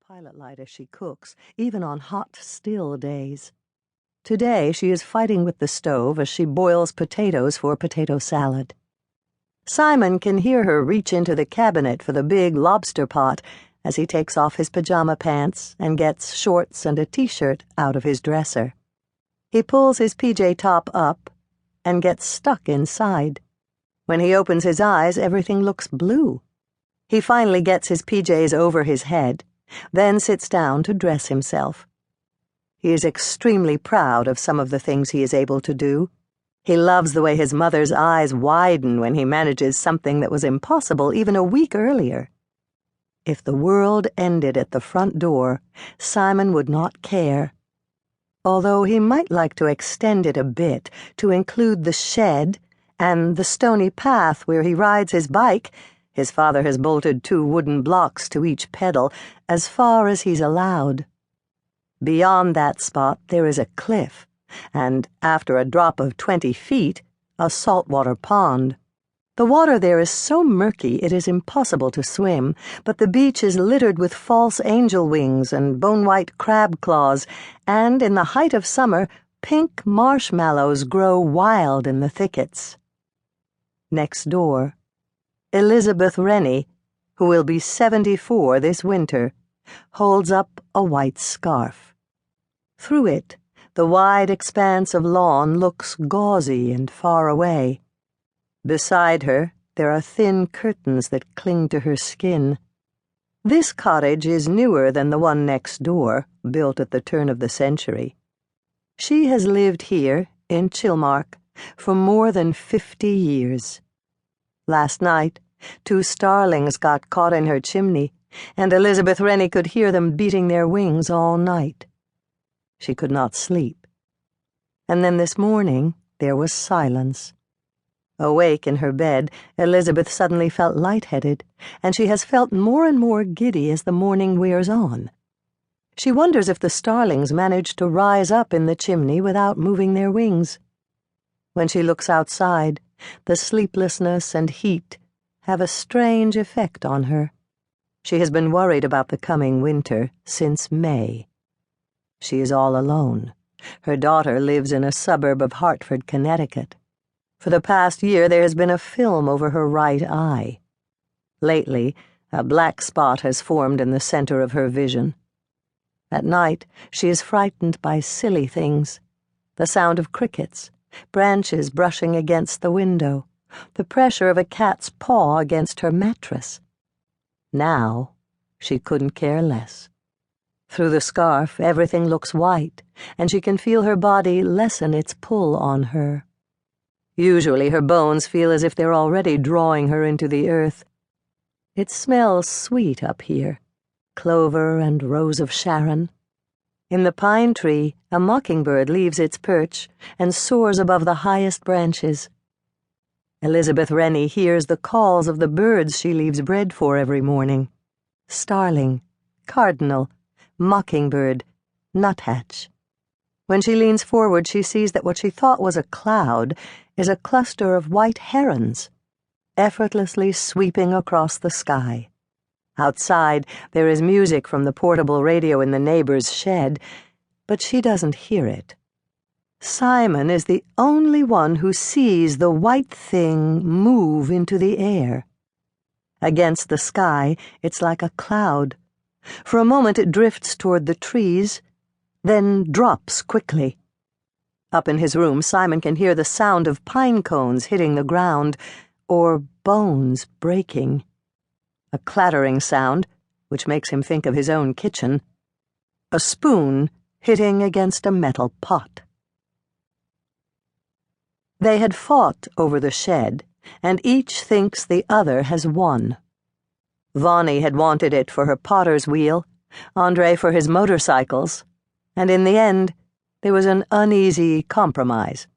pilot light as she cooks, even on hot, still days. Today she is fighting with the stove as she boils potatoes for potato salad. Simon can hear her reach into the cabinet for the big lobster pot as he takes off his pajama pants and gets shorts and a t-shirt out of his dresser. He pulls his PJ top up and gets stuck inside. When he opens his eyes, everything looks blue. He finally gets his PJs over his head, then sits down to dress himself. He is extremely proud of some of the things he is able to do. He loves the way his mother's eyes widen when he manages something that was impossible even a week earlier. If the world ended at the front door, Simon would not care. Although he might like to extend it a bit to include the shed and the stony path where he rides his bike. His father has bolted 2 wooden blocks to each pedal, as far as he's allowed. Beyond that spot there is a cliff, and after a drop of 20 feet, a saltwater pond. The water there is so murky it is impossible to swim, but the beach is littered with false angel wings and bone-white crab claws, and in the height of summer, pink marshmallows grow wild in the thickets. Next door, Elizabeth Rennie, who will be 74 this winter, holds up a white scarf. Through it, the wide expanse of lawn looks gauzy and far away. Beside her, there are thin curtains that cling to her skin. This cottage is newer than the one next door, built at the turn of the century. She has lived here, in Chilmark, for more than 50 years. Last night, 2 starlings got caught in her chimney, and Elizabeth Rennie could hear them beating their wings all night. She could not sleep. And then this morning, there was silence. Awake in her bed, Elizabeth suddenly felt lightheaded, and she has felt more and more giddy as the morning wears on. She wonders if the starlings managed to rise up in the chimney without moving their wings. When she looks outside, the sleeplessness and heat have a strange effect on her. She has been worried about the coming winter since May. She is all alone. Her daughter lives in a suburb of Hartford, Connecticut. For the past year there has been a film over her right eye. Lately, a black spot has formed in the center of her vision. At night, she is frightened by silly things. The sound of crickets, branches brushing against the window, the pressure of a cat's paw against her mattress. Now, she couldn't care less. Through the scarf, everything looks white, and she can feel her body lessen its pull on her. Usually her bones feel as if they're already drawing her into the earth. It smells sweet up here, clover and rose of Sharon. In the pine tree, a mockingbird leaves its perch and soars above the highest branches. Elizabeth Rennie hears the calls of the birds she leaves bread for every morning. Starling, cardinal, mockingbird, nuthatch. When she leans forward, she sees that what she thought was a cloud is a cluster of white herons, effortlessly sweeping across the sky. Outside, there is music from the portable radio in the neighbor's shed, but she doesn't hear it. Simon is the only one who sees the white thing move into the air. Against the sky, it's like a cloud. For a moment it drifts toward the trees, then drops quickly. Up in his room, Simon can hear the sound of pine cones hitting the ground, or bones breaking. A clattering sound, which makes him think of his own kitchen. A spoon hitting against a metal pot. They had fought over the shed, and each thinks the other has won. Vonnie had wanted it for her potter's wheel, Andre for his motorcycles, and in the end, there was an uneasy compromise.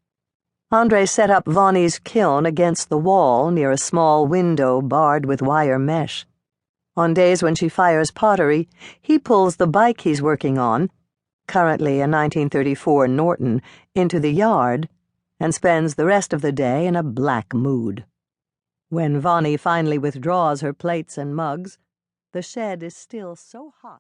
Andre set up Vonnie's kiln against the wall near a small window barred with wire mesh. On days when she fires pottery, he pulls the bike he's working on, currently a 1934 Norton, into the yard and spends the rest of the day in a black mood. When Vonnie finally withdraws her plates and mugs, the shed is still so hot